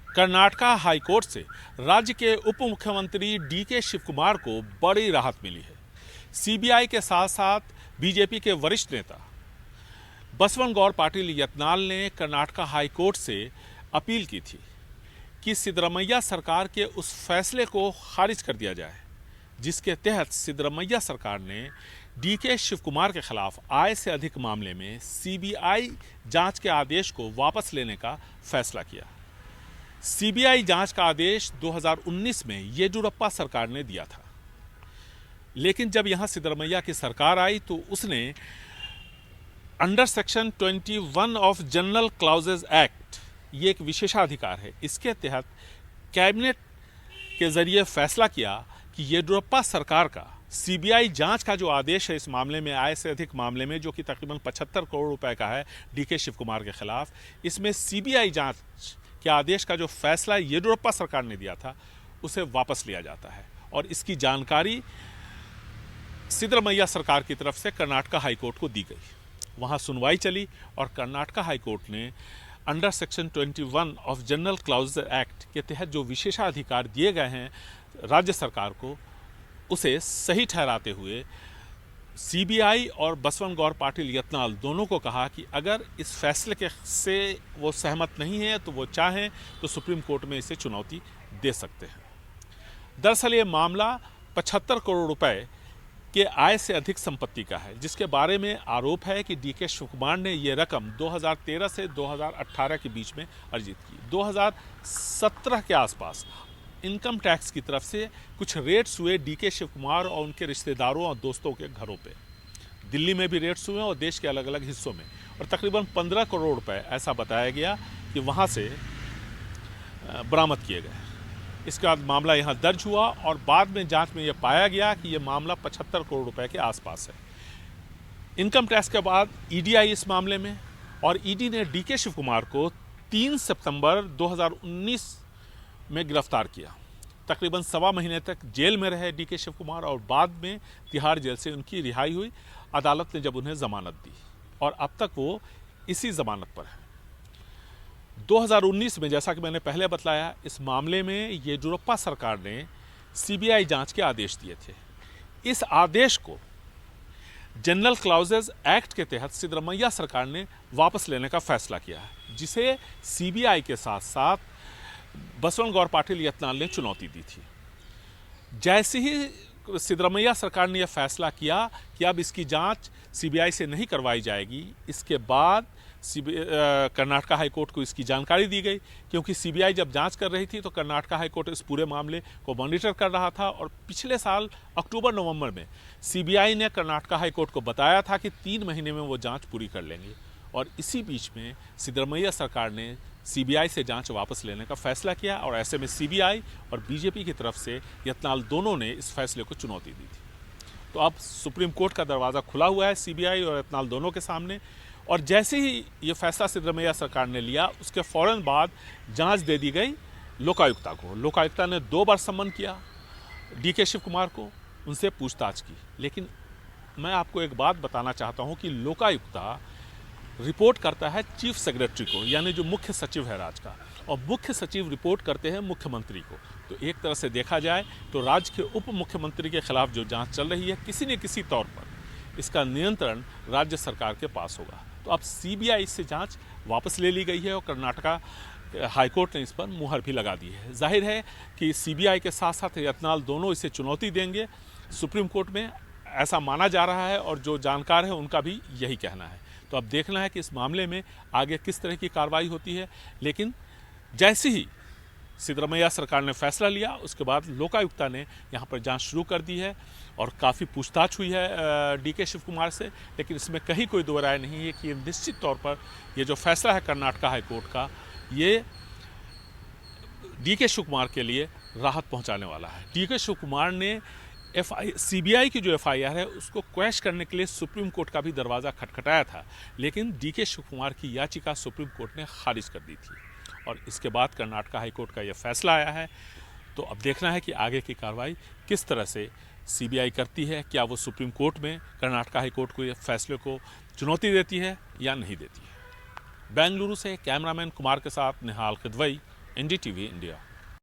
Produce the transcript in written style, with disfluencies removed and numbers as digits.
Karnataka high court से राज्य के उप मुख्यमंत्री डीके शिवकुमार को बड़ी राहत मिली है। सीबीआई के साथ साथ बीजेपी के वरिष्ठ नेता बसवनगौर पाटिल यत्नाल ने कर्नाटका हाईकोर्ट से अपील की थी कि सिद्धरमैया सरकार के उस फैसले को खारिज कर दिया जाए जिसके तहत सिद्धरमैया सरकार ने डीके शिवकुमार के खिलाफ आय से अधिक मामले में सीबीआई जांच के आदेश को वापस लेने का फैसला किया। सीबीआई जांच का आदेश 2019 में येदियुरप्पा सरकार ने दिया था, लेकिन जब यहां सिद्धरमैया की सरकार आई तो उसने under section 21 of general clauses act, ये एक विशेषाधिकार है, इसके तहत कैबिनेट के जरिए फैसला किया कि येदियुरप्पा सरकार का सीबीआई जांच का जो आदेश है इस मामले में, आय से अधिक मामले में, जो कि तकरीबन 75 करोड़ रुपए का है डीके शिवकुमार के खिलाफ, इसमें सीबीआई जांच के आदेश का जो फैसला येदियुरप्पा सरकार ने दिया था उसे वापस लिया जाता है। और इसकी जानकारी सिद्धरमैया सरकार की तरफ से कर्नाटका हाईकोर्ट को दी गई। वहां सुनवाई चली और कर्नाटका हाईकोर्ट ने under section 21 of general clause act के तहत जो विशेषाधिकार दिए गए हैं राज्य सरकार को, उसे सही ठहराते हुए सीबीआई और बसवनगौर पाटिल यत्नाल दोनों को कहा कि अगर इस फैसले से वो सहमत नहीं है तो वो चाहें तो सुप्रीम कोर्ट में इसे चुनौती दे सकते हैं। दरअसल ये मामला 75 करोड़ रुपए के आय से अधिक संपत्ति का है, जिसके बारे में आरोप है कि डीके शिवकुमार ने ये रकम 2013 से 2018 के बीच में अर्जित की। 2017 के आसपास इनकम टैक्स की तरफ से कुछ रेड्स हुए डीके शिवकुमार और उनके रिश्तेदारों और दोस्तों के घरों पे। दिल्ली में भी रेड्स हुए और देश के अलग अलग हिस्सों में, और तकरीबन 15 करोड़ रुपए ऐसा बताया गया कि वहाँ से बरामद किए गए। इसके बाद मामला यहाँ दर्ज हुआ और बाद में जांच में यह पाया गया कि यह मामला 75 करोड़ रुपए के आसपास है। इनकम टैक्स के बाद ईडी आई इस मामले में, और ईडी ने डीके शिवकुमार को 3 सितंबर 2019 में गिरफ्तार किया। तकरीबन 1.25 महीने तक जेल में रहे डीके शिवकुमार और बाद में तिहाड़ जेल से उनकी रिहाई हुई, अदालत ने जब उन्हें जमानत दी, और अब तक वो इसी जमानत पर है। 2019 में, जैसा कि मैंने पहले बतलाया, इस मामले में येदियुरप्पा सरकार ने सीबीआई जांच के आदेश दिए थे। इस आदेश को जनरल क्लाउजेज एक्ट के तहत सिद्धरमैया सरकार ने वापस लेने का फैसला किया है, जिसे सीबीआई के साथ साथ बसवनगौर पाटिल यत्नाल ने चुनौती दी थी। जैसे ही सिद्धरमैया सरकार ने यह फैसला किया कि अब इसकी जांच सीबीआई से नहीं करवाई जाएगी, इसके बाद कर्नाटका हाईकोर्ट को इसकी जानकारी दी गई, क्योंकि सीबीआई जब जांच कर रही थी तो कर्नाटका हाईकोर्ट इस पूरे मामले को मॉनिटर कर रहा था। और पिछले साल अक्टूबर-नवंबर में सीबीआई ने कर्नाटका हाईकोर्ट को बताया था कि 3 महीने में वो जांच पूरी कर लेंगे, और इसी बीच में सिद्धरमैया सरकार ने सीबीआई से जांच वापस लेने का फैसला किया, और ऐसे में सीबीआई और बीजेपी की तरफ से यत्नाल दोनों ने इस फैसले को चुनौती दी थी। तो अब सुप्रीम कोर्ट का दरवाज़ा खुला हुआ है सीबीआई और यत्नाल दोनों के सामने, और जैसे ही ये फैसला सिद्धरमैया सरकार ने लिया उसके फ़ौरन बाद जांच दे दी गई लोकायुक्ता को। लोकायुक्ता ने 2 बार सम्मन किया डीके शिवकुमार को, उनसे पूछताछ की। लेकिन मैं आपको एक बात बताना चाहता हूँ कि लोकायुक्ता रिपोर्ट करता है चीफ सेक्रेटरी को, यानी जो मुख्य सचिव है राज्य का, और मुख्य सचिव रिपोर्ट करते हैं मुख्यमंत्री को। तो एक तरह से देखा जाए तो राज्य के उप मुख्यमंत्री के खिलाफ जो जांच चल रही है, किसी न किसी तौर पर इसका नियंत्रण राज्य सरकार के पास होगा। तो अब सीबीआई से जांच वापस ले ली गई है और कर्नाटका हाईकोर्ट ने इस पर मुहर भी लगा दी है। जाहिर है कि सीबीआई के साथ साथ यत्नाल दोनों इसे चुनौती देंगे सुप्रीम कोर्ट में, ऐसा माना जा रहा है, और जो जानकार है उनका भी यही कहना है। तो अब देखना है कि इस मामले में आगे किस तरह की कार्रवाई होती है। लेकिन जैसे ही सिद्धरमैया सरकार ने फैसला लिया उसके बाद लोकायुक्ता ने यहाँ पर जांच शुरू कर दी है, और काफ़ी पूछताछ हुई है डीके शिवकुमार से। लेकिन इसमें कहीं कोई दो राय नहीं है कि निश्चित तौर पर ये जो फैसला है कर्नाटका हाईकोर्ट का, ये डीके शिवकुमार के लिए राहत पहुँचाने वाला है। डीके शिवकुमार ने सीबीआई की जो एफआईआर है उसको क्वैश करने के लिए सुप्रीम कोर्ट का भी दरवाज़ा खटखटाया था, लेकिन डीके शिवकुमार की याचिका सुप्रीम कोर्ट ने खारिज कर दी थी, और इसके बाद कर्नाटका हाईकोर्ट का यह फैसला आया है। तो अब देखना है कि आगे की कार्रवाई किस तरह से सीबीआई करती है, क्या वो सुप्रीम कोर्ट में कर्नाटका हाईकोर्ट को ये फैसले को चुनौती देती है या नहीं देती है। बेंगलुरु से कैमरामैन कुमार के साथ निहाल किदवई, NDTV इंडिया।